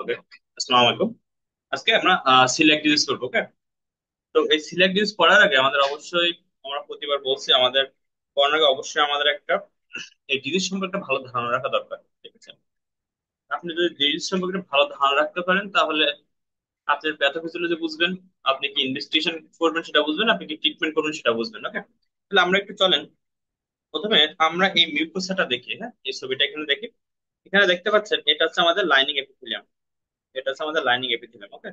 ওকে, আসসালামু আলাইকুম। আজকে আমরা সিলেক্ট ডিজিজ করবো। ওকে, তো এই সিলেক্ট ডিজিজ করার আগে আমাদের অবশ্যই, আমরা প্রতিবার বলছি, আমাদের করার আগে অবশ্যই আমাদের একটা এই ডিজিজ সম্পর্কে ভালো ধারণা রাখা দরকার। ঠিক আছে, আপনি যদি ডিজিজ সম্পর্কে ভালো ধারণা রাখতে পারেন তাহলে আপনার প্যাথোফিজিওলজি বুঝবেন, আপনি কি ইনভেস্টিগেশন করবেন সেটা বুঝবেন, আপনি কি ট্রিটমেন্ট করবেন সেটা বুঝবেন। ওকে, তাহলে আমরা একটু চলেন, প্রথমে আমরা এই মিউকোসাটা দেখি। হ্যাঁ, এই ছবিটা এখানে দেখি। এখানে দেখতে পাচ্ছেন এটা হচ্ছে আমাদের লাইনিং এপিথেলিয়াম। এটা হচ্ছে আমাদের লাইনিং এপিথেলিয়াম। ওকে,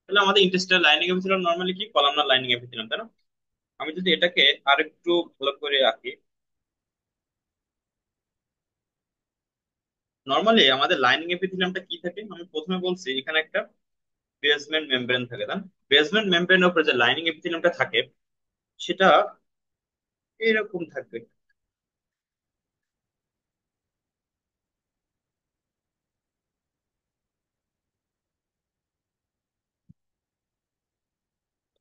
তাহলে আমাদের ইন্টেস্টাইনাল লাইনিং এপিথেলিয়াম নরমালি কি কলামনার লাইনিং এপিথেলিয়াম, তাই না? আমি যদি এটাকে আরেকটু ভালো করে আঁকি, নরমালি আমাদের লাইনিং এপিথেলিয়ামটা কি থাকে আমি প্রথমে বলছি, এখানে একটা বেসমেন্ট মেমব্রেন থাকে, তাই না? বেসমেন্ট মেমব্রেনের উপরে যে লাইনিং এপিথেলিয়ামটা থাকে সেটা এরকম থাকবে।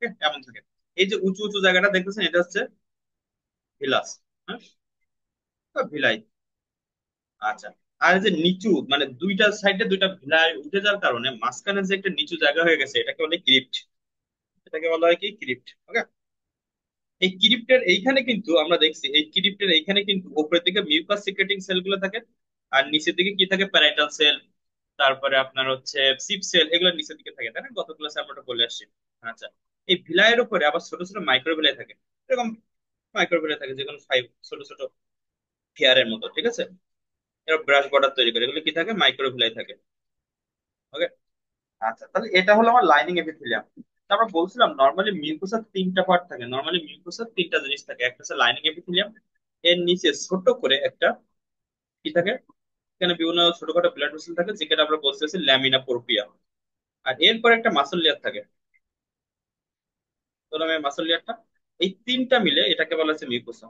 ঠিক আছে? এমন থাকে। এই যে উঁচু উঁচু জায়গাটা দেখতেছেন এটা হচ্ছে ভিলাস। হ্যাঁ, বা ভিলাই। আচ্ছা, আর এই যে নিচু মানে দুইটা সাইডে দুইটা ভিলাই উঠে যাওয়ার কারণে মাঝখানে যে একটা নিচু জায়গা হয়ে গেছে এটাকে বলে ক্রিপ্ট। এটাকে বলা হয় কি ক্রিপ্ট। ওকে, এই ক্রিপ্টের এইখানে কিন্তু আমরা দেখছি এই ক্রিপ্টের এইখানে কিন্তু উপরের দিকে মিউকাস সিক্রেটিং সেল গুলো থাকে, আর নিচের দিকে কি থাকে, প্যারাইটাল সেল, তারপরে আপনার হচ্ছে সিপ সেল, এগুলো নিচের দিকে থাকে, তাই না? গত ক্লাসে আমরা ওটা বলে আসছি। আচ্ছা, এই ভিলাইয়ের উপরে আবার ছোট ছোট মাইক্রোভিলাই থাকে। এরকম মাইক্রোভিলাই থাকে যেগুলো ফাইভ, ছোট ছোট হেয়ারের মতো। ঠিক আছে, এরা ব্রাশ বর্ডার তৈরি করে, এগুলো কি থাকে, মাইক্রোভিলাই থাকে। ওকে, আচ্ছা, তাহলে এটা হলো আমার লাইনিং এপিথেলিয়াম। তারপর বলছিলাম নর্মালি মিউকোসার তিনটা পার্ট থাকে, নর্মালি মিউকোসার তিনটা জিনিস থাকে। একটা হচ্ছে লাইনিং এপিথেলিয়াম, এর নিচে ছোট করে একটা কি থাকে, এখানে বিভিন্ন ছোটখাটো ব্লাড ভেসেল থাকে যেটা আমরা বলতেছি ল্যামিনা প্রোপিয়া। আর এরপর একটা মাসল লেয়ার থাকে, ধরলাম এই মাসল লেয়ারটা। এই তিনটা মিলে এটাকে বলা হচ্ছে মিউকোসা।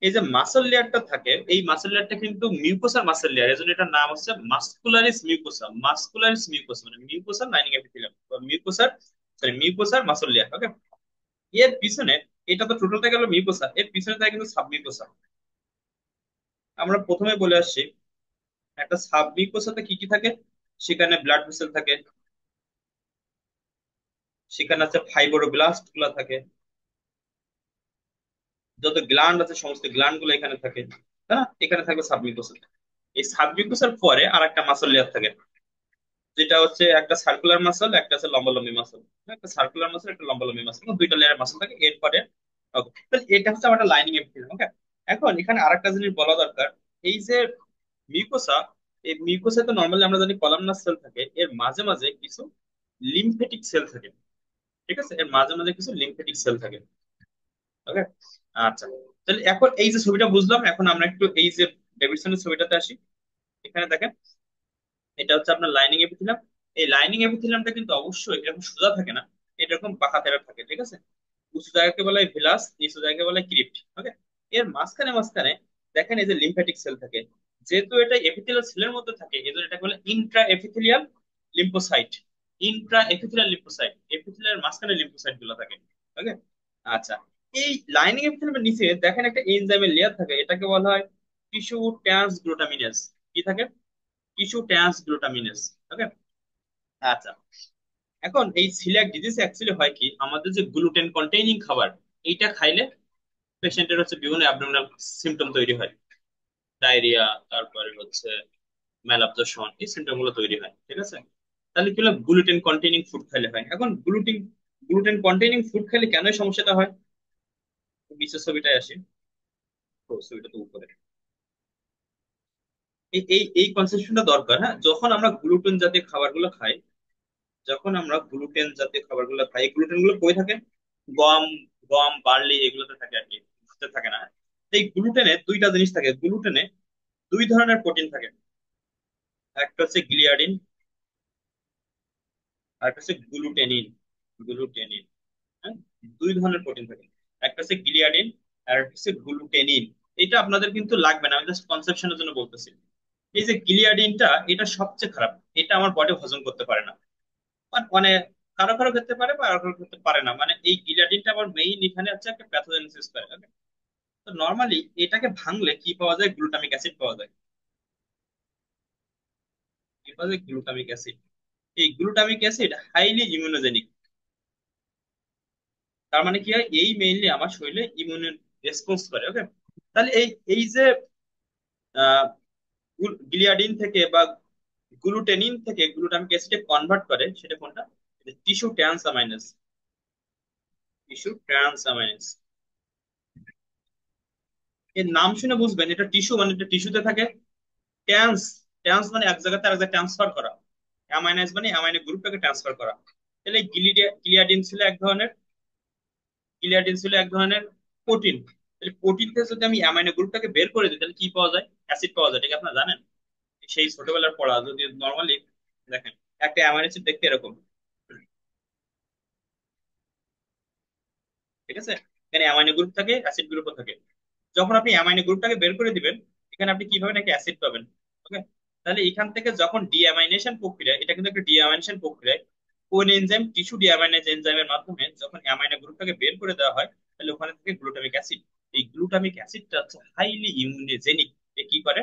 এই যে মাসল লেয়ারটা থাকে, এই মাসল লেয়ারটা কিন্তু মিউকোসার মাসল লেয়ার, এজন্য এটার নাম হচ্ছে মাস্কুলারিস মিউকোসা। মাস্কুলারিস মিউকোসা মানে মিউকোসার লাইনিং এপিথেলিয়াম, মিউকোসার, সরি, মিউকোসার মাসল লেয়ার। ওকে, এর পিছনে, এটা তো টোটালটা গেল মিউকোসা, এর পিছনে থাকে কিন্তু সাবমিউকোসা। আমরা প্রথমে বলে আসছি একটা সাবমিউকোসাতে কি কি থাকে, সেখানে ব্লাড ভেসেল থাকে, সেখানে আছে ফাইব্রোব্লাস্ট গুলা থাকে, যত গ্ল্যান্ড আছে সমস্ত গ্ল্যান্ড গুলো এখানে থাকে, তাই না? এখানে থাকবে সাবমিউকোসা। এই সাবমিউকোসার পরে আর একটা মাসল লেয়ার থাকে, যেটা হচ্ছে একটা সার্কুলার মাসল, একটা আছে লম্বালম্বী মাসল। একটা সার্কুলার মাসল, একটা লম্বালম্বী মাসল, দুইটা লেয়ারের মাসল থাকে এরপরে। ওকে, তাহলে এটা হচ্ছে আমার লাইনিং এপিথেলিয়াম। ওকে, এখন এখানে আরেকটা জিনিস বলা দরকার, এই যে মিউকোসা, এই মিউকোসা তো নর্মালি আমরা জানি কলামনার সেল থাকে, এর মাঝে মাঝে কিছু লিম্ফেটিক সেল থাকে। ঠিক আছে, এর মাঝে মাঝে কিছু লিম্ফেটিক সেল থাকে। ওকে, আচ্ছা, তাহলে এখন এই যে ছবিটা বুঝলাম, এখন আমরা একটু এই যে ডেভিডসনের ছবিটাতে আসি। এখানে দেখেন এটা হচ্ছে আপনার লাইনিং এপিথেলিয়াম। এই লাইনিং এপিথেলিয়ামটা কিন্তু অবশ্যই এরকম সোজা থাকে না, এরকম বাঁকা টাইপের থাকে। ঠিক আছে, উঁচু জায়গাকে বলা হয় ভিলাস, নিচু জায়গাকে বলা হয় ক্রিপ্ট। ওকে, এর মাঝখানে মাঝখানে দেখেন এই যে লিম্ফ্যাটিক সেল থাকে। যেহেতু এটা এপিথেলিয়াল সেলের মধ্যে থাকে এজন্য এটাকে বলে Intra epithelial lymphocyte. Intra epithelial lymphocyte, epithelial মাঝখানে লিম্ফোসাইট গুলো থাকে। ওকে, আচ্ছা, এই লাইনিং এপিথেলিয়ামের নিচে দেখেন একটা এনজাইমের লেয়ার থাকে, এটাকে বলা হয় টিস্যু ট্রান্সগ্লুটামিনেজ। কি থাকে? টিস্যু ট্রান্সগ্লুটামিনেজ। ওকে, আচ্ছা, এখন এই সিলিয়াক ডিজিজ অ্যাকচুয়ালি হয় কি, আমাদের যে গ্লুটেন কন্টেইনিং খাবার, এইটা খাইলে পেশেন্টের হচ্ছে বিভিন্ন অ্যাবডোমিনাল সিমটম তৈরি হয়, ডায়রিয়া, তারপরে হচ্ছে ম্যালাবজর্শন, এই সিমটম গুলো তৈরি হয়। ঠিক আছে, তাহলে কি হলো, গ্লুটেন কন্টেইনিং ফুড খাইলে হয়। এখন গ্লুটেন গ্লুটেন কন্টেইনিং ফুড খেলে কেন এই সমস্যাটা হয়, বিশেষ ছবিটায় আসি। তো ছবিটা তো উপরে, এই এই এই কনসেপশনটা দরকার। হ্যাঁ, যখন আমরা গ্লুটেন জাতীয় খাবারগুলো খাই, যখন আমরা গ্লুটেন জাতীয় খাবারগুলো খাই, এই গ্লুটেন গুলো কই থাকে, গম, গম বার্লি এগুলোতে থাকে আর কি, ভাতে থাকে না। এই গ্লুটেনে দুইটা জিনিস থাকে, গ্লুটেনে দুই ধরনের প্রোটিন থাকে। একটা হচ্ছে গ্লিয়াডিন, আর একটা হচ্ছে গ্লুটেনিন। গ্লুটেনিন, হ্যাঁ, দুই ধরনের প্রোটিন থাকে। একটা হচ্ছে গ্লিয়াডিন, আর একটা হচ্ছে গ্লুটেনিন। এটা আপনাদের কিন্তু লাগবে না, আমি জাস্ট কনসেপশনের জন্য বলতেছি। এই যে গ্লিয়াডিনটা, এটা সবচেয়ে খারাপ, এটা আমার বডি হজম করতে পারে না। মানে কারো কারো ক্ষেত্রে পারে বা কারো কারো ক্ষেত্রে পারে না, মানে এই গিলাটিনটা আবার মেইন এখানে হচ্ছে একটা প্যাথোজেনেসিস করে। Okay? তো নর্মালি এটাকে ভাঙলে কি পাওয়া যায়, গ্লুটামিক অ্যাসিড পাওয়া যায়। Glutamic acid. এই গ্লুটামিক অ্যাসিড হাইলি ইমিউনোজেনিক। তার মানে কি হয়, এই মেইনলি আমার শরীরে ইমিউন রেসপন্স করে। ওকে, তাহলে এই এই যে গিলিয়াডিন থেকে বা গ্লুটেনিন থেকে গ্লুটামিক অ্যাসিডে কনভার্ট করে, সেটা কোনটা? টিস্যু ট্রান্সামাইনেস। টিস্যু ট্রান্সামাইনেস, এর নাম শুনে বুঝবেন এটা টিস্যু, মানে এটা টিস্যুতে থাকে। ট্রান্স, ট্রান্স মানে এক জায়গা থেকে আরেক জায়গায় ট্রান্সফার করা। অ্যামাইনাস মানে অ্যামাইনো গ্রুপটাকে ট্রান্সফার করা। তাহলে গিলিয়াডিন ছিল এক ধরনের, গিলিয়াডিন ছিল এক ধরনের প্রোটিন। তাহলে প্রোটিন থেকে যদি আমি অ্যামাইনো গ্রুপটাকে বের করে দিই, তাহলে কি পাওয়া যায়? অ্যাসিড পাওয়া যায়। ঠিক আছে, আপনারা জানেন সেই ছোটবেলার পড়া। যদি নর্মালি দেখেন, একটা অ্যামাইনো অ্যাসিড দেখতে এরকম, ঠিক আছে? এখানে অ্যামাইনো গ্রুপ থাকে, অ্যাসিড গ্রুপও থাকে। যখন আপনি অ্যামাইনো গ্রুপটাকে বের করে দিবেন, এখানে আপনি কি পাবেন? একটা অ্যাসিড পাবেন। ওকে, তাহলে এখান থেকে যখন ডিঅ্যামাইনেশন প্রক্রিয়া, এটা কিন্তু একটা ডিঅ্যামাইনেশন প্রক্রিয়ায় কোন এনজাইম, টিস্যু ডিঅ্যামাইনেজ এনজাইমের মাধ্যমে যখন অ্যামাইনো গ্রুপটাকে বের করে দেওয়া হয়, তাহলে ওখানে থেকে গ্লুটামিক অ্যাসিড। এই গ্লুটামিক অ্যাসিডটা হচ্ছে হাইলি ইমিউনোজেনিক। এ কি করে?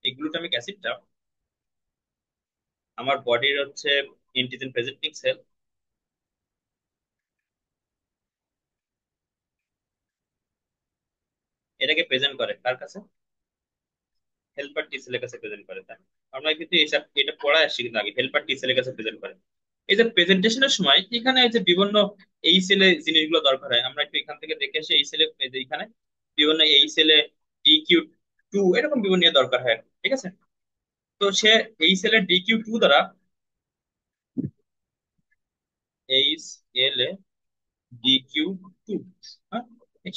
এই গ্লুটামিক অ্যাসিডটা আমার বডির হচ্ছে এন্টিজেন প্রেজেন্টিং সেল, এটাকে প্রেজেন্ট করে কার কাছে? হেল্পার টি সেলের কাছে প্রেজেন্ট করে। তাই আমরা কিন্তু এসব এটা পড়ায় আসছি কিন্তু আগে, হেল্পার টি সেলের কাছে প্রেজেন্ট করে। এই যে প্রেজেন্টেশনের সময় এখানে এই যে বিভিন্ন এই সেলে জিনিসগুলো দরকার হয়, আমরা একটু এখান থেকে দেখে আসি। এই সেলে, এই যে এখানে বিভিন্ন এই সেলে DQ2 এরকম বিভিন্ন নিয়ে দরকার হয়। ঠিক আছে, তো সে এই সেলের DQ2 দ্বারা, এইচ এল এ DQ2, হ্যাঁ,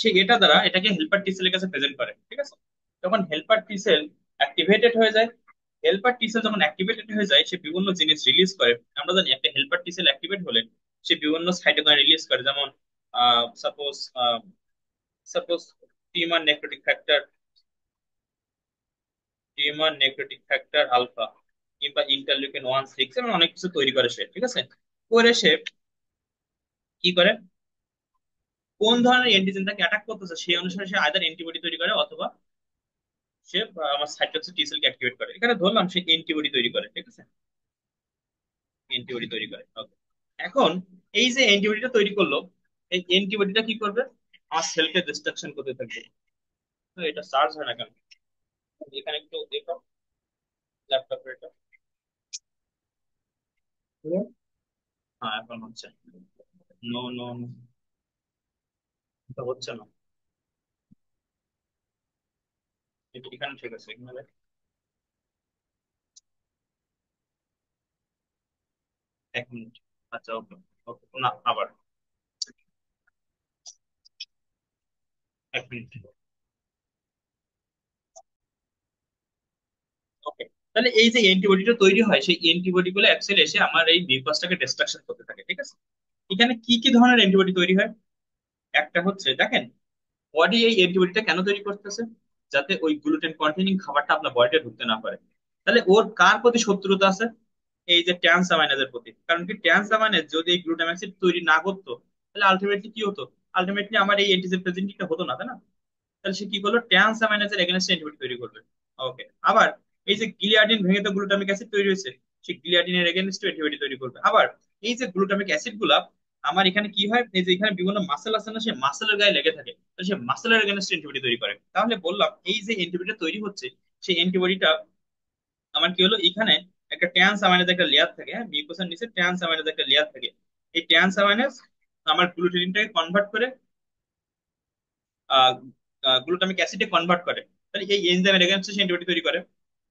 সে এটা দ্বারা এটাকে হেল্পার টি সেলের কাছে প্রেজেন্ট করে। ঠিক আছে, তখন হেল্পার টি সেল অ্যাক্টিভেটেড হয়ে যায়। হেল্পার টি সেল যখন অ্যাক্টিভেটেড হয়ে যায়, সে বিভিন্ন জিনিস রিলিজ করে। আমরা জানি একটা হেল্পার টি সেল অ্যাক্টিভেট হলে সে বিভিন্ন সাইটোকাইন রিলিজ করে, যেমন suppose suppose টিমার necrotic factor, টিমার necrotic factor alpha, কিংবা ইন্টারলিউকিন 1/6, এমন অনেক কিছু তৈরি করে সে। ঠিক আছে, করে সে কি করে? কোন ধরনের অ্যান্টিজেন তাকে অ্যাটাক করতেছে সেই অনুসারে সে আইদার অ্যান্টিবডি তৈরি করে, অথবা সে আমার সাইটোক্সিক টি সেলকে অ্যাক্টিভেট করে। এখানে ধরলাম সে অ্যান্টিবডি তৈরি করে। ঠিক আছে, অ্যান্টিবডি তৈরি করে। ওকে, এখন এই যে অ্যান্টিবডিটা তৈরি করলো, এই অ্যান্টিবডিটা কি করবে? আমার সেলকে ডিস্ট্রাকশন করতে থাকবে। তো এটা চার্জ হয় না কেন? এখানে একটু দেখো ল্যাপটপের এটা। হ্যাঁ, এখন হচ্ছে। নো নো, এটা হচ্ছে না। এখানে ঠিক আছে, এখানে এক মিনিট। আচ্ছা, ওকে। ওকে, না আবার এক মিনিট। ওকে, তাহলে এই যে অ্যান্টিবডিটা তৈরি হয়, সেই অ্যান্টিবডি গুলো অ্যাকচুয়ালি এসে আমার এই মিউকাসটাকে ডিস্ট্রাকশন করতে থাকে। ঠিক আছে, এখানে কি কি ধরনের অ্যান্টিবডি তৈরি হয়? একটা হচ্ছে দেখেন, বডি এই অ্যান্টিবডিটা কেন তৈরি করতেছে? যাতে ওই গ্লুটেন কন্টেনিং খাবারটা আপনার বডিতে ঢুকতে না পারে। তাহলে ওর কার প্রতি শত্রুতা আছে? এই যে ট্রান্স অ্যামাইনেজের প্রতি। কারণ কি, ট্রান্স অ্যামাইনেজ যদি এই গ্লুটামিক অ্যাসিড তৈরি না করতো, তাহলে আলটিমেটলি কি হতো? আলটিমেটলি আমার এই অ্যান্টিজেন প্রেজেন্টিংটা হতো না, তাই না? তাহলে সে কি করলো? ট্রান্স অ্যামাইনেজের এগেনস্টে অ্যান্টিবডি তৈরি করবে। ওকে, আবার এই যে গিলিয়াডিন ভেঙে তো গ্লুটামিক অ্যাসিড তৈরি হয়েছে, সেই গিলিয়াডিনের এগেনস্টে অ্যান্টিবডি তৈরি করবে। আবার এই যে গ্লুটামিক অ্যাসিড গুলা আমার এখানে কি হয়, এই যে এখানে বিভিন্ন মাসেল আছে না, সেই মাসেলের গায়ে লেগে থাকে, তাহলে সেই মাসেলের এগেনস্টে অ্যান্টিবডি তৈরি করে। তাহলে বললাম এই যে অ্যান্টিবডিটা তৈরি হচ্ছে, সেই অ্যান্টিবডিটা আমার কি হলো, এখানে একটা ট্রান্স অ্যামাইনেজ একটা লেয়ার থাকে, হ্যাঁ, মিউকোসার নিচে ট্রান্স অ্যামাইনেজ একটা লেয়ার থাকে। এই ট্রান্স অ্যামাইনেজ আমার গ্লুটেনিনটাকে কনভার্ট করে গ্লুটামিক অ্যাসিডে কনভার্ট করে। তাহলে এই এনজাইমের এগেনস্টে সে অ্যান্টিবডি তৈরি করে।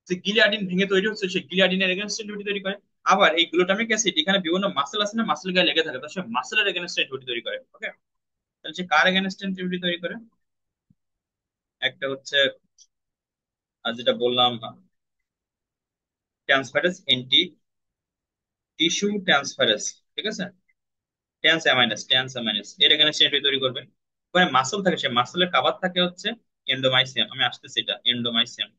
যে গিলিয়াডিন ভেঙে তৈরি হচ্ছে, সেই গিলিয়াডিনের এগেনস্টে অ্যান্টিবডি তৈরি করে। আবার এই গ্লুটামিক অ্যাসিড এখানে বিভিন্ন মাসেল আছে না, মাসেল গায়ে লেগে থাকে, তো সে মাসেলের এগেনস্টে অ্যান্টিবডি তৈরি করে। ওকে, তাহলে সে কার এগেনস্টে অ্যান্টিবডি তৈরি করে? একটা হচ্ছে যেটা বললাম, ট্রান্সফারেজ অ্যান্টি টিস্যু ট্রান্সফারেজ। ঠিক আছে, ট্রান্স অ্যামাইনাস এর এগেনস্টে অ্যান্টিবডি তৈরি করবে। ওখানে মাসেল থাকে, সে মাসেলের কাভার থাকে হচ্ছে এন্ডোমাইসিয়াম। আমি আসতেছি, এটা এন্ডোমাইসিয়াম।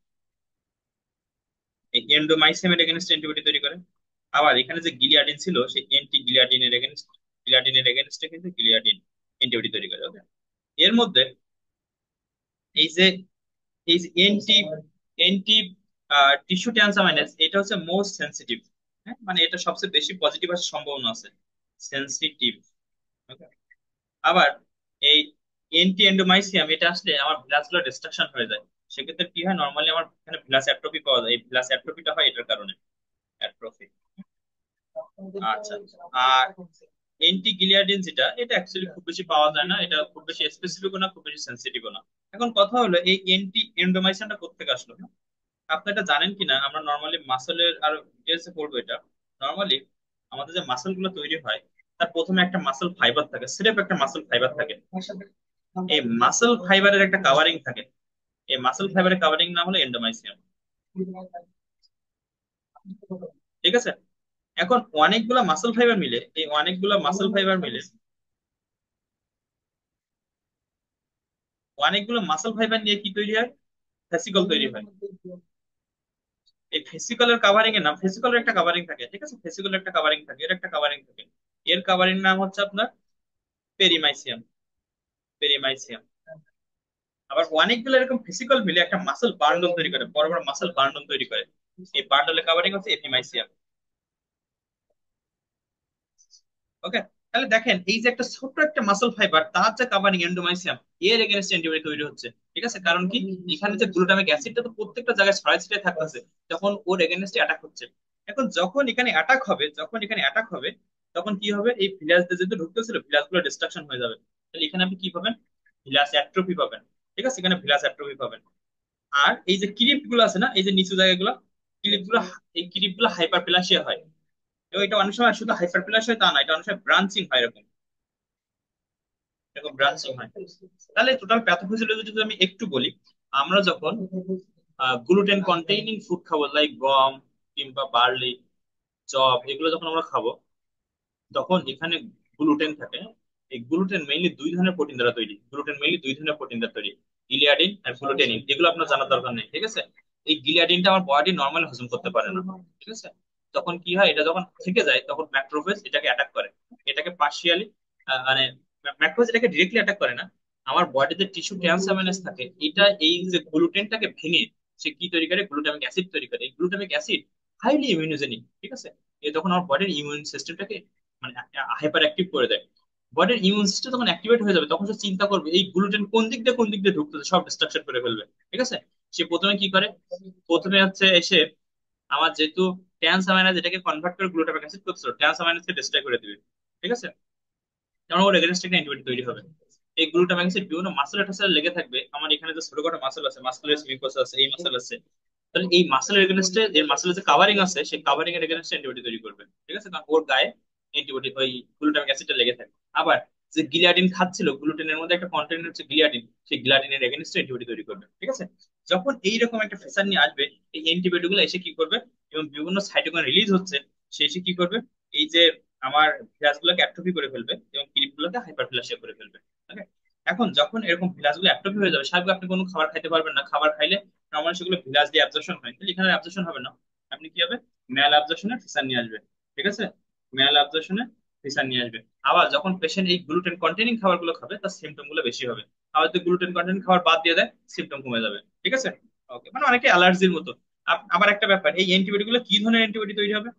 এই এন্ডোমাইসিয়ামের এগেনস্ট অ্যান্টিবডি তৈরি করে। আবার এখানে যে গিলিয়াডিন ছিল, সেই এন্টি গিলিয়াডিনের এগেনস্ট, গিলিয়াডিনের এগেনস্টে কিন্তু গিলিয়াডিন অ্যান্টিবডি তৈরি করে। ওকে, এর মধ্যে এই যে এই যে এন্টি এন্টি টিস্যু ট্রান্সামাইনাস এটা হচ্ছে মোস্ট সেনসিটিভ। হ্যাঁ, মানে এটা সবচেয়ে বেশি পজিটিভ আসার সম্ভাবনা আছে, সেনসিটিভ। আবার এই এন্টি এন্ডোমাইসিয়াম এটা আসলে আমার ভিলাসগুলো ডিস্ট্রাকশন হয়ে যায়। সেক্ষেত্রে কি হয়, নর্মালি আমার এখানে ভিলাস অ্যাট্রফি পাওয়া যায়, এই ভিলাস অ্যাট্রফিটা হয় এটার কারণে, অ্যাট্রফি। আচ্ছা, আর এন্টি গিলিয়াডিন যেটা, এটা অ্যাকচুয়ালি খুব বেশি পাওয়া যায় না, এটা খুব বেশি স্পেসিফিকও না, খুব বেশি সেন্সিটিভও না। এখন কথা হলো এই এন্টি এন্ডোমাইসিয়ামটা কোত্থেকে আসলো? হ্যাঁ? আপনি এটা জানেন কিনা, আমরা নর্মালি মাসলের আর ডিটেলসে পড়বো এটা। নর্মালি আমাদের যে মাসল গুলো তৈরি হয়, তার প্রথমে একটা মাসল ফাইবার থাকে, স্রেফ একটা মাসল ফাইবার থাকে। এই মাসল ফাইবারের একটা কাভারিং থাকে, এই মাসল ফাইবারের কাভারিং নাম হলো এন্ডোমাইসিয়াম। ঠিক আছে। এখন অনেকগুলা মাসল ফাইবার মিলে, এই অনেকগুলা মাসল ফাইবার মিলে, অনেকগুলো মাসল ফাইবার নিয়ে কি তৈরি হয়? ফেসিকল তৈরি হয়। এই ফেসিকলের কাভারিং এর নাম, ফেসিকলের একটা কাভারিং থাকে, ঠিক আছে, ফেসিকলের একটা কাভারিং থাকে, এর একটা কাভারিং থাকে, এর কাভারিং নাম হচ্ছে আপনার পেরিমাইসিয়াম, পেরিমাইসিয়াম। আবার অনেকগুলো এরকম ফিজিক্যাল মিলে একটা মাসল বান্ডল তৈরি করে, বড় বড় মাসল বান্ডল তৈরি করে, এই বান্ডলের কাভারিং হচ্ছে এপিমাইসিয়াম। ওকে। তাহলে দেখেন এই যে একটা ছোট্ট একটা মাসল ফাইবার, তার যে কাভারিং এন্ডোমাইসিয়াম, এর এগেনস্ট অ্যান্টিবডি তৈরি হচ্ছে। ঠিক আছে, কারণ কি, এখানে যে গ্লুটামিক অ্যাসিডটা তো প্রত্যেকটা জায়গায় ছড়াই ছিটিয়ে থাকতেছে, তখন ওর এগেনস্টে অ্যাটাক হচ্ছে। এখন যখন এখানে অ্যাটাক হবে, যখন এখানে অ্যাটাক হবে, তখন কি হবে, এই ভিলাস যেহেতু ঢুকতেছিল, ভিলাস গুলো ডিস্ট্রাকশন হয়ে যাবে। তাহলে এখানে আপনি কি পাবেন? ভিলাস অ্যাট্রফি পাবেন। ঠিক আছে, এখানে ভিলাস অ্যাট্রফি পাবেন। আর এই যে ক্রিপ গুলো আছে না, এই যে নিচু জায়গাগুলো, ক্রিপ গুলো, এই ক্রিপ গুলো হাইপারপ্লাসিয়া হয়। এবং এটা অনেক সময় শুধু হাইপারপ্লাসিয়া হয় তা না, এটা অনেক সময় ব্রাঞ্চিং হয়, এরকম এরকম ব্রাঞ্চিং হয়। তাহলে টোটাল প্যাথোফিজিওলজি যদি আমি একটু বলি, আমরা যখন গ্লুটেন কন্টেইনিং ফুড খাবো, লাইক গম কিংবা বার্লি, জব, এগুলো যখন আমরা খাবো, তখন এখানে গ্লুটেন থাকে। এই গ্লুটেন মেইনলি দুই ধরনের প্রোটিন দ্বারা তৈরি, গ্লুটেন মেইনলি দুই ধরনের প্রোটিন দ্বারা তৈরি, গিলিয়াডিন আর গ্লুটেনিন। এগুলো আপনার জানার দরকার নেই, ঠিক আছে। এই গিলিয়াডিনটা আমার বডি নর্মালি হজম করতে পারে না, ঠিক আছে। তখন কি হয়, এটা যখন থেকে যায়, তখন ম্যাক্রোফেজ এটাকে অ্যাটাক করে, এটাকে পার্শিয়ালি, মানে ম্যাক্রোফেজ এটাকে ডিরেক্টলি অ্যাটাক করে না। আমার বডিতে টিস্যু ট্রান্সঅ্যামিনেস থাকে, এটা এই যে গ্লুটেনটাকে ভেঙে সে কি তৈরি করে, গ্লুটামিক অ্যাসিড তৈরি করে। এই গ্লুটামিক অ্যাসিড হাইলি ইমিউনোজেনিক, ঠিক আছে। এ তখন আমার বডির ইমিউন সিস্টেমটাকে মানে হাইপার অ্যাক্টিভ করে দেয়। বডির ইমিউন সিস্টেম যখন অ্যাক্টিভেট হয়ে যাবে, তখন সে চিন্তা করবে এই গ্লুটেন কোন দিক দিয়ে ঢুকতেছে, সব ডিস্ট্রাকশন করে ফেলবে। ঠিক আছে। সে প্রথমে কি করে, প্রথমে হচ্ছে এসে আমার যেহেতু ট্রান্স অ্যামাইনাস এটাকে কনভার্ট করে গ্লুটামিক অ্যাসিড করছিল, ট্রান্স অ্যামাইনাসকে ডিস্ট্রয় করে দিবে। ঠিক আছে। যেমন ওর এগেনস্ট একটা অ্যান্টিবডি তৈরি হবে। এই গ্লুটামিক অ্যাসিড বিভিন্ন মাসেল টাসেলে লেগে থাকবে, আমার এখানে যে ছোটখাটো মাসেল আছে, মাসকুলার মিউকাস আছে, এই মাসেল আছে, তাহলে এই মাসেলের এগেনস্টে, এর মাসেলের যে কাভারিং আছে, সেই কাভারিং এর এগেনস্টে অ্যান্টিবডি তৈরি করবে। ঠিক আছে, কারণ ওর গায়ে অ্যান্টিবডি ওই গ্লুটামিক অ্যাসিডটা লেগে থাকে। আবার যে গিলিয়াডিন খাচ্ছিল, গ্লুটেনের মধ্যে একটা কন্টেন্ট হচ্ছে গিলিয়াডিন, সেই গিলিয়াডিনের এগেনস্টে অ্যান্টিবডি তৈরি করবে। ঠিক আছে। যখন এইরকম একটা ফেসার নিয়ে আসবে, এই অ্যান্টিবডি গুলো এসে কি করবে, এবং বিভিন্ন সাইটোকাইন রিলিজ হচ্ছে, সে এসে কি করবে, এই যে আমার ভিলাস গুলোকে অ্যাট্রফি করে ফেলবে এবং ক্রিপ গুলোকে হাইপারপ্লাসিয়া করে ফেলবে। ওকে। এখন যখন এরকম ভিলাস গুলো অ্যাট্রফি হয়ে যাবে, স্বাভাবিক আপনি কোনো খাবার খাইতে পারবেন না, খাবার খাইলে নর্মালি সেগুলো ভিলাস দিয়ে অ্যাবজর্পশন হয়, তাহলে এখানে অ্যাবজর্পশন হবে না। আপনি কি হবে, ম্যাল অ্যাবজর্পশনে ফিসার নিয়ে আসবে। ঠিক আছে, ম্যাল অ্যাবজর্পশনে ফিসার নিয়ে আসবে। আবার যখন পেশেন্ট এই গ্লুটেন কন্টেনিং খাবারগুলো খাবে, তার সিমটম গুলো বেশি হবে। আবার যদি গ্লুটেন কন্টেনিং খাবার বাদ দিয়ে দেয়, সিমটম কমে যাবে। ঠিক আছে। ওকে, মানে অনেকে অ্যালার্জির মতো। আবার একটা ব্যাপার, এই অ্যান্টিবডি গুলো কি ধরনের অ্যান্টিবডি তৈরি হবে?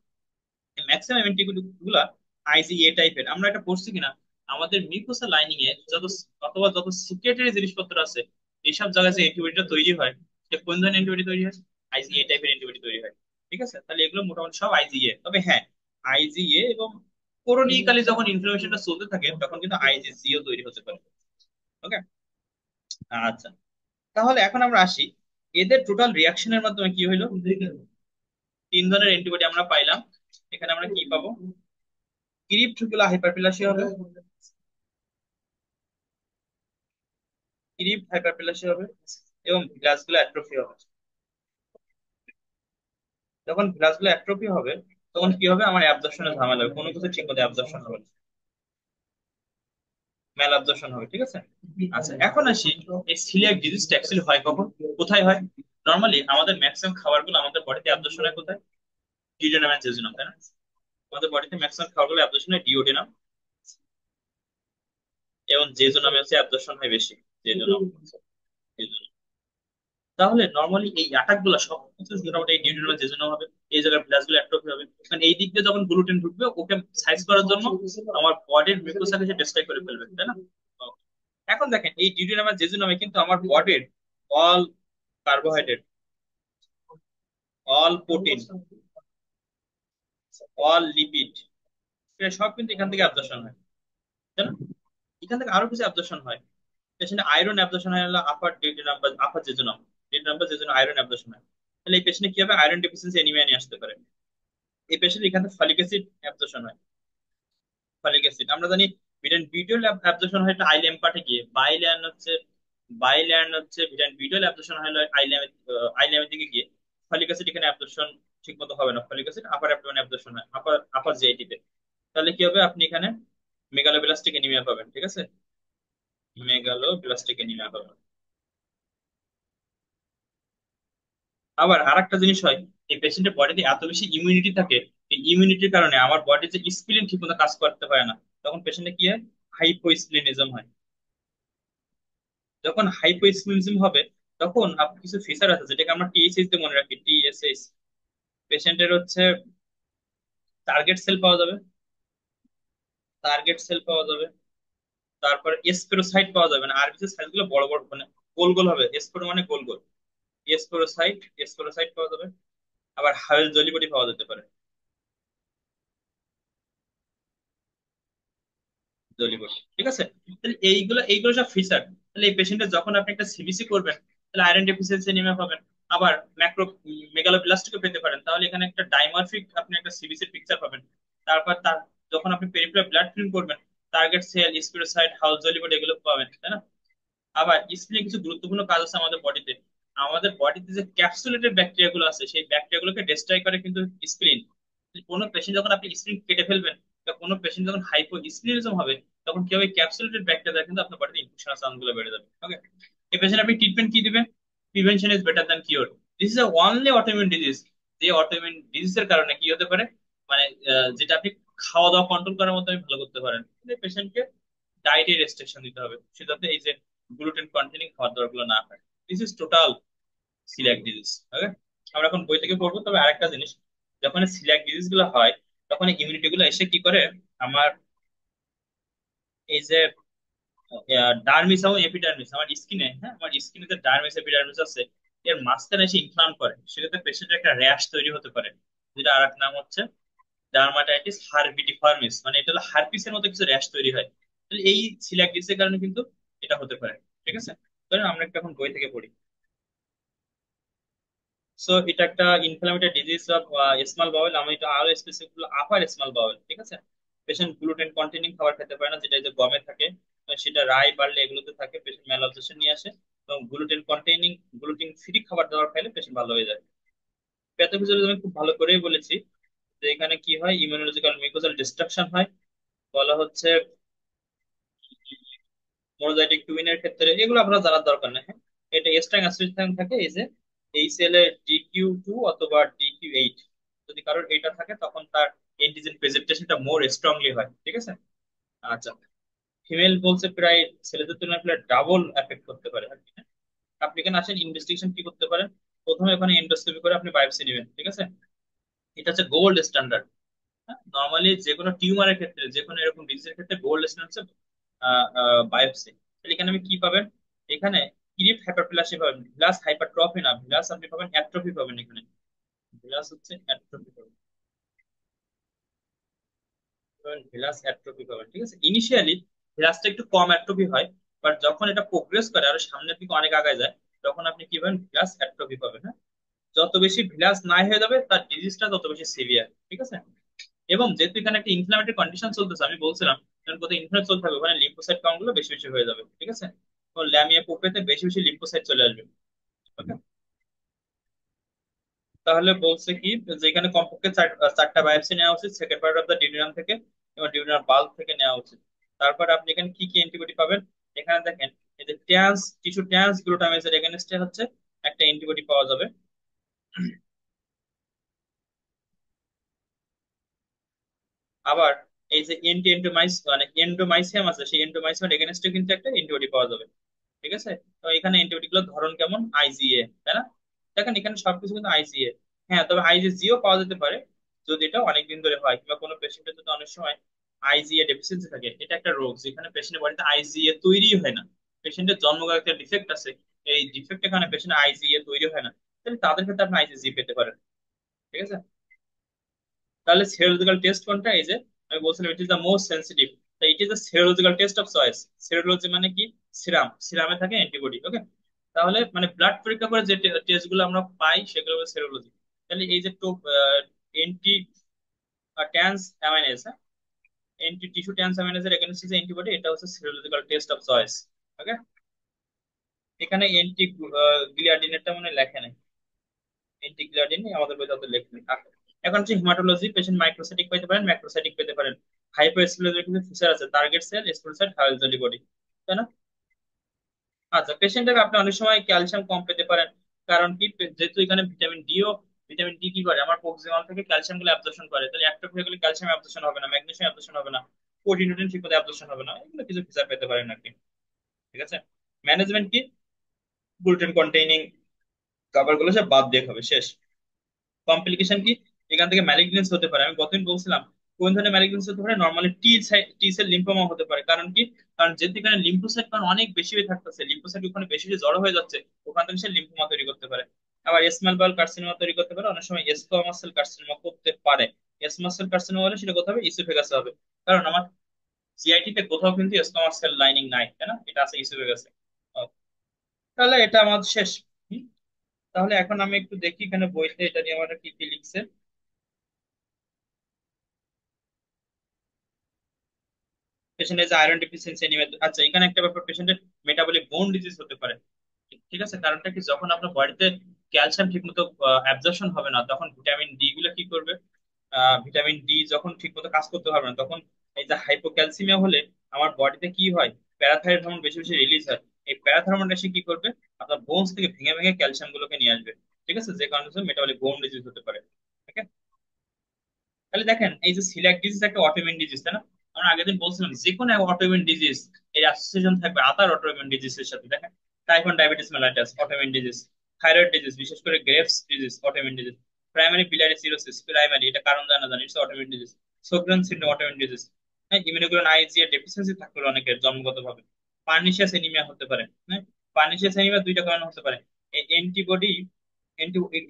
ম্যাক্সিমাম অ্যান্টিবডি গুলা আইজিএ টাইপের, আমরা এটা পড়ছি কিনা, আমাদের মিউকোসা লাইনিং এ যত, অথবা যত সিক্রেটারি জিনিসপত্র আছে, এইসব জায়গায় যে অ্যান্টিবডিটা তৈরি হয়, সে কোন ধরনের অ্যান্টিবডি তৈরি হয়? আইজিএ টাইপের অ্যান্টিবডি তৈরি হয়। ঠিক আছে, তাহলে এগুলো মোটামুটি সব আইজিএ। তবে হ্যাঁ, আইজিএ এবং কোরোনিক্যালি যখন ইনফ্লামেশনটা চলতে থাকে, তখন কিন্তু আইজিজিও তৈরি হতে পারে। ওকে। আচ্ছা, তাহলে এখন আমরা আসি, এদের টোটাল রিয়াকশনের মাধ্যমে কি হইলো, তিন ধরনের অ্যান্টিবডি আমরা পাইলাম। এখানে আমরা কি পাবো, ক্রিপ্ট গুলা হাইপারপ্লাসিয়া হবে, ক্রিপ্ট হাইপারপ্লাসিয়া হবে, এবং ভিলাস গুলো অ্যাট্রফি হবে। যখন ভিলাস গুলো অ্যাট্রফি হবে, তখন কি হবে, আমার অ্যাবজর্পশনের ঝামেলা হবে, কোনো কিছু ঠিক মতো অ্যাবজর্পশন হবে না, ম্যাল অ্যাবজর্পশন হবে। ঠিক আছে। আচ্ছা, এখন আসি, এই সিলিয়াক ডিজিজটা অ্যাকচুয়ালি হয় কখন, কোথায় হয়? নর্মালি আমাদের ম্যাক্সিমাম খাবারগুলো আমাদের বডিতে অ্যাবজর্পশন হয় কোথায়? ডিওডিনাম এন্ড জেজুনাম, তাই না? আমাদের বডিতে ম্যাক্সিমাম খাবারগুলো অ্যাবজর্পশন হয় ডিওডিনাম এবং জেজুনামে হচ্ছে অ্যাবজর্পশন হয় বেশি, জেজুনাম, জেজুনাম। তাহলে নর্মালি এই অ্যাটাক গুলো সব মোটামুটি এই ডিউটেনাম জেজুনাম হবে, এই জায়গায় ভিলাস গুলো অ্যাট্রফি হবে। মানে এই দিক দিয়ে যখন গ্লুটেন ঢুকবে ওকে সাইজ করার জন্য আমার বডির মিউকোসটাকে সে ডিস্ট্রয় করে ফেলবে, তাই না? এখন দেখেন এই ডিউটেনাম আর জেজুনামে কিন্তু আমার বডির all carbohydrate, all protein, all lipid, সব কিন্তু এখান থেকে অ্যাবজর্পশন হয়, তাই না? এখান থেকে আরো কিছু অ্যাবজর্পশন হয়। পেশেন্টে আয়রন অ্যাবজর্পশন হয় হলো আপার ডিউটেনাম বা আপার জেজুনাম, ডিউটেনাম বা জেজুনাম আয়রন অ্যাবজর্পশন হয়। তাহলে এই পেশেন্টে কি হবে, আয়রন ডেফিসিয়েন্সি এনিমিয়া নিয়ে আসতে পারে। এই পেশেন্ট এখান থেকে ফলিক অ্যাসিড অ্যাবজর্পশন হয়। ফলিক অ্যাসিড আমরা জানি ভিটামিন বি টুয়েলভ অ্যাবজর্পশন হয় একটা আইলেম পার্টে গিয়ে, বাইল অ্যান্ড হচ্ছে ভিটামিন বি টুয়েলভ অ্যাবজর্পশন হলো আইলেমের দিকে গিয়ে। ফলিক অ্যাসিড এখানে অ্যাবজর্পশন ঠিক মতো হবে না, ফলিক অ্যাসিড আপার অ্যাবডোমেনে অ্যাবজর্পশন হয়, আপার আপার জিআইটি তে। তাহলে কি হবে, আপনি এখানে মেগালোব্লাস্টিক এনিমিয়া পাবেন, ঠিক আছে? মেগালোব্লাস্টিক এনিমিয়া পাবেন। আবার আরেকটা জিনিস হয়, এই পেশেন্টের বডিতে এত বেশি ইমিউনিটি থাকে, এই ইমিউনিটির কারণে আমার বডির যে স্প্লিন ঠিক মতো কাজ করতে পারে না, তখন পেশেন্টে কি হয়, হাইপোস্প্লিনিজম হয়। যখন হাইপোস্প্লিনিজম হবে তখন আপনার কিছু ফিচার আছে যেটাকে আমরা টিএসএইচ দিয়ে মনে রাখি, টিএসএইচ। পেশেন্টের হচ্ছে টার্গেট সেল পাওয়া যাবে, টার্গেট সেল পাওয়া যাবে, তারপর এসপেরোসাইট পাওয়া যাবে, না আরবিসি সাইজ গুলো বড় বড় মানে গোল গোল হবে, এসপেরো মানে গোল গোল, এসপেরোসাইট পাওয়া যাবে। আবার হাওয়েল জলিবডি পাওয়া যেতে পারে, জলিবডি, ঠিক আছে? তাহলে এইগুলো সব ফিচার। তাহলে এই পেশেন্টের যখন আপনি একটা সিবিসি করবেন, তাহলে আয়রন ডেফিসিয়েন্সি এনিমিয়া পাবেন। আবার ম্যাক্রো মেগালোব্লাস্টিকও পেতে পারেন, তাহলে এখানে একটা ডাইমারফিক আপনি একটা সিবিসি পিকচার পাবেন। তারপর তার যখন আপনি পেরিফেরাল ব্লাড ফিল্ম করবেন, টার্গেট সেল, স্পিরোসাইট, হাউস জলিবডি এগুলো পাবেন, তাই না? আবার স্প্লিনে কিছু গুরুত্বপূর্ণ কাজ আছে আমাদের বডিতে। আমাদের বডিতে যে ক্যাপসুলেটেড ব্যাকটেরিয়া গুলো আছে সেই ব্যাকটেরিয়া গুলোকে ডিস্ট্রয় করে কিন্তু স্প্লিন। কোনো পেশেন্ট যখন আপনি স্প্লিন কেটে ফেলবেন বা কোনো পেশেন্ট যখন হাইপো স্প্লিনিজম হবে, তখন কি হবে, ক্যাপসুলেটেড ব্যাকটেরিয়া কিন্তু আপনার বডিতে ইনফেকশন চান্স গুলো বেড়ে যাবে। ওকে, এই পেশেন্ট আপনি ট্রিটমেন্ট কি দিবেন? Prevention is better than cure. This is only autoimmune disease, যে অটোইমিউন ডিজিজের কারণে কি হতে পারে, মানে যেটা আপনি খাওয়া দাওয়া কন্ট্রোল করার মাধ্যমে ভালো করতে পারেন। পেশেন্টকে ডায়েটে রেস্ট্রিকশন দিতে হবে, সেটাতে এই যে গ্লুটেন কন্টেনিং খাবার দাবার গুলো না খায়। This is total coeliac disease. Okay, আমরা এখন বই থেকে পড়বো। তবে আরেকটা জিনিস, যখন সিলিয়াক ডিজিজ গুলো হয় তখন ইমিউনিটি গুলো এসে কি করে, আমার এই যে ডার্মিস এবং এপিডার্মিস, আমার স্কিনে, হ্যাঁ আমার স্কিনে যে ডার্মিস এপিডার্মিস আছে, এর মাঝখানে এসে ইনফ্লাম করে, সেটাতে পেশেন্টের একটা র্যাশ তৈরি হতে পারে, যেটা আর এক নাম হচ্ছে ডার্মাটাইটিস হার্বিটিফার্মিস, মানে এটা হলো হার্পিসের মতো কিছু র্যাশ তৈরি হয়। তাহলে এই সিলিয়াক ডিজিজের কারণে কিন্তু এটা হতে পারে, ঠিক আছে? ধরেন আমরা একটু এখন বই থেকে পড়ি। সো এটা একটা ইনফ্লামেটরি ডিজিজ অফ স্মল বাউল, আমি এটা আরো স্পেসিফিক আপার স্মল বাউল, ঠিক আছে? পেশেন্ট গ্লুটেন কন্টেনিং খাবার খেতে পারে না, যেটা এই যে গমে থাকে, সেটা রাই বার্লি এগুলোতে থাকে, পেশেন্ট ম্যাল অবজেশন নিয়ে আসে। এবং গ্লুটেন ফ্রি খাবার দাবার খাইলে পেশেন্ট ভালো হয়ে যায়। প্যাথোফিজিওলজি আমি খুব ভালো করেই বলেছি যে এখানে কি হয়, ইমিউনোলজিক্যাল মিউকোজাল ডিস্ট্রাকশন হয়, বলা হচ্ছে মোনোজাইটিক টুইনের ক্ষেত্রে, এগুলো আপনার জানার দরকার নেই, হ্যাঁ। এটা এস্ট্রাং অ্যাসোসিয়েশন থাকে এই যে এই সেলে DQ2 অথবা DQ8, যদি কারোর এটা থাকে তখন তার এন্টিজেন প্রেজেন্টেশনটা মোর স্ট্রংলি হয়, ঠিক আছে? আচ্ছা, ফিমেল বলছে প্রায় ছেলেদের তুলনায় প্রায় ডাবল এফেক্ট করতে পারে আর কি, হ্যাঁ? আপনি এখানে আসেন, ইনভেস্টিগেশন কি করতে পারেন, প্রথমে ওখানে এন্ডোস্কোপি করে আপনি বায়োপসি নেবেন, ঠিক আছে? এটা হচ্ছে গোল্ড স্ট্যান্ডার্ড। নর্মালি যে কোনো টিউমারের ক্ষেত্রে, যে কোনো এরকম ডিজিজের ক্ষেত্রে গোল্ড স্ট্যান্ডার্ড হচ্ছে বায়োপসি। তাহলে এখানে আমি কি পাবেন, এখানে ক্রিপ্ট হাইপারপ্লাসি পাবেন, ভিলাস হাইপারট্রফি না, ভিলাস আপনি পাবেন অ্যাট্রফি পাবেন এখানে, ভিলাস হচ্ছে অ্যাট্রফি পাবেন, ভিলাস অ্যাট্রফি পাবেন, ঠিক আছে? ইনিশিয়ালি ভিলাসটা একটু কম অ্যাট্রফি হয়, বাট যখন এটা প্রোগ্রেস করে আরো সামনের দিকে অনেক আগায় যায়, তখন আপনি কি পাবেন, ভিলাস অ্যাট্রফি পাবেন, হ্যাঁ। যত বেশি ভিলাস নাই হয়ে যাবে তার ডিজিজটা তত বেশি সিভিয়ার, ঠিক আছে? এবং যেহেতু এখানে একটা ইনফ্লামেটরি কন্ডিশন চলতেছে, আমি বলছিলাম যখন কোথাও ইনফ্লামেশন চলতে থাকবে ওখানে লিম্ফোসাইট কাউন্ট গুলো বেশি বেশি হয়ে যাবে, ঠিক আছে? তো ল্যামিয়া পোপেতে বেশি বেশি লিম্ফোসাইট চলে আসবে। ওকে, তাহলে বলছে কি যে এখানে কমপক্ষে চারটা বায়োপসি নেওয়া উচিত সেকেন্ড পার্ট অফ দ্য ডিউডিনাম থেকে এবং ডিউডিনাম বাল্ব থেকে নেওয়া উচিত। তারপর আপনি এখানে কি কি অ্যান্টিবডি পাবেন, এখানে দেখেন এই যে ট্যান্স গ্লুটামেজের এগেনস্টে হচ্ছে একটা অ্যান্টিবডি পাওয়া যাবে। আবার এই যে এন্ডোমাইসিয়াম আছে, সেই এন্ডোমাইসিয়ামের এগেনস্টে কিন্তু একটা অ্যান্টিবডি পাওয়া যাবে, ঠিক আছে? তো এখানে অ্যান্টিবডি গুলোর ধরন কেমন, IgA, তাই না? দেখেন এখানে সবকিছু কিন্তু আইজিএ। হ্যাঁ, তবে আইজিও পাওয়া যেতে পারে যদি এটা অনেকদিন ধরে হয়, কিংবা কোনো পেশেন্টের যদি অনেক সময় আইজিএ ডেফিসিয়েন্সি থাকে। এটা একটা রোগ যেখানে পেশেন্টের বডিতে আইজিএ তৈরি হয় না। পেশেন্টের জন্মগত একটা ডিফেক্ট আছে, এই ডিফেক্ট এখানে পেশেন্ট আইজিএ তৈরি হয় না, তাহলে তাদের ক্ষেত্রে আপনি আইজিজি পেতে পারেন। ঠিক আছে। তাহলে সেরোলজিক্যাল টেস্ট কোনটা? এই যে আমি বলছিলাম it is the most sensitive, তাই it is the serological test of choice. Serology মানে কি? সিরামে থাকে অ্যান্টিবডি। ওকে। তাহলে মানে ব্লাড পরীক্ষা করে যে টেস্ট গুলো আমরা পাই সেগুলো হলো সেরোলজি। তাহলে এই যে anti transaminase, anti tissue ট্যান্স অ্যামাইনেজের এগেনস্ট যে অ্যান্টিবডি, এটা হচ্ছে serological test of choice. Okay. এখানে এন্টি গ্লিয়াডিনেটটা মনে হয় লেখে নাই, এন্টিগ্রাডিন আমাদের বইতে অত লেখা নেই। এখন হচ্ছে হিমাটোলজি, পেশেন্ট মাইক্রোসাইটিক পেতে পারেন, ম্যাক্রোসাইটিক পেতে পারেন। হাইপোস্কেলেটাল কিছু ফিচার আছে, টার্গেট সেল, স্পোরোসাইট, হায়োলজি বডি, তাই না? আচ্ছা, পেশেন্টের আপনি অনেক সময় ক্যালসিয়াম কম পেতে পারেন। কারণ কি? যেহেতু এখানে ভিটামিন ডি কি করে, আমার প্রক্সিমাল থেকে ক্যালসিয়াম গুলো অ্যাবজর্পশন করে, তাহলে একটা হয়ে গেলে ক্যালসিয়াম অ্যাবজর্পশন হবে না, ম্যাগনেসিয়াম অ্যাবজর্পশন হবে না, প্রোটিন টোটিন ঠিক মতো অ্যাবজর্পশন হবে না, এগুলো কিছু ফিচার পেতে পারেন আর কি। ঠিক আছে। ম্যানেজমেন্ট কি? গ্লুটেন কন্টেইনিং খাবার গুলো সব বাদ দিয়ে হবে, শেষ। কমপ্লিকেশন কি? এখান থেকে ম্যালিগনেন্স হতে পারে, আমি গতদিন বলছিলাম কোন ধরনের ম্যালিগনেন্স হতে পারে। নর্মালি টি সেল লিম্ফোমা হতে পারে। কারণ কি? কারণ যেহেতু এখানে লিম্ফোসাইট কারণ অনেক বেশি হয়ে থাকতেছে, লিম্ফোসাইট ওখানে বেশি যে জড়ো হয়ে যাচ্ছে, ওখান থেকে সে লিম্ফোমা তৈরি করতে পারে। আবার স্মল বাউল কার্সিনোমা তৈরি করতে পারে, অনেক সময় স্কোয়ামাস সেল কার্সিনোমা করতে পারে। স্কোয়ামাস সেল কার্সিনোমা হলে সেটা কোথাও হবে? ইসোফেগাসে হবে। কারণ আমার জিআইটি তে কোথাও কিন্তু স্কোয়ামাস সেল লাইনিং নাই, তাই না? এটা আছে ইসোফেগাসে। তাহলে এটা আমার শেষ। হুম? তাহলে এখন আমি একটু দেখি এখানে বইতে এটা নিয়ে আমার কি কি লিখছে। পেশেন্টের যে আয়রন ডেফিসিয়েন্সি এনিমিয়া, আচ্ছা এখানে একটা ব্যাপার, পেশেন্টের মেটাবলিক বোন ডিজিজ হতে পারে। ঠিক আছে। কারণটা কি? যখন আপনার বডিতে ক্যালসিয়াম ঠিকমতো অ্যাবজর্পশন হবে না, তখন ভিটামিন ডি গুলো কি করবে? ভিটামিন ডি যখন ঠিকমতো কাজ করতে পারবে না, তখন এই যে হাইপোক্যালসিমিয়া হলে আমার বডিতে কি হয়? প্যারাথাইরয়েড হরমোন বেশি বেশি রিলিজ হয়। এই প্যারাথাইরয়েড এসে কি করবে? আপনার বোনস থেকে ভেঙে ভেঙে ক্যালসিয়াম গুলোকে নিয়ে আসবে। ঠিক আছে, যে কারণে মেটাবলিক বোন ডিজিজ হতে পারে। ঠিক আছে। তাহলে দেখেন এই যে সিলিয়াক ডিজিজ একটা অটোইমিউন ডিজিজ, তাই না? আমরা আগের দিন বলছিলাম যে কোনো অটোইমিউন ডিজিজ এর অ্যাসোসিয়েশন থাকবে আদার অটোইমিউন ডিজিজের সাথে। দেখেন type 1 diabetes mellitus autoimmune disease, thyroid disease বিশেষ করে Graves disease autoimmune disease, primary biliary cirrhosis primary, এটা কারণ জানা জানি, it's autoimmune disease, Sjogren syndrome autoimmune disease. হ্যাঁ, ইমিউনোগ্লোবিন আই এর ডেফিসিয়েন্সি থাকতে পারে অনেকের জন্মগতভাবে। পার্নিশিয়াস এনিমিয়া হতে পারে। হ্যাঁ, পার্নিশিয়াস এনিমিয়া দুইটা কারণে হতে পারে। এই অ্যান্টিবডি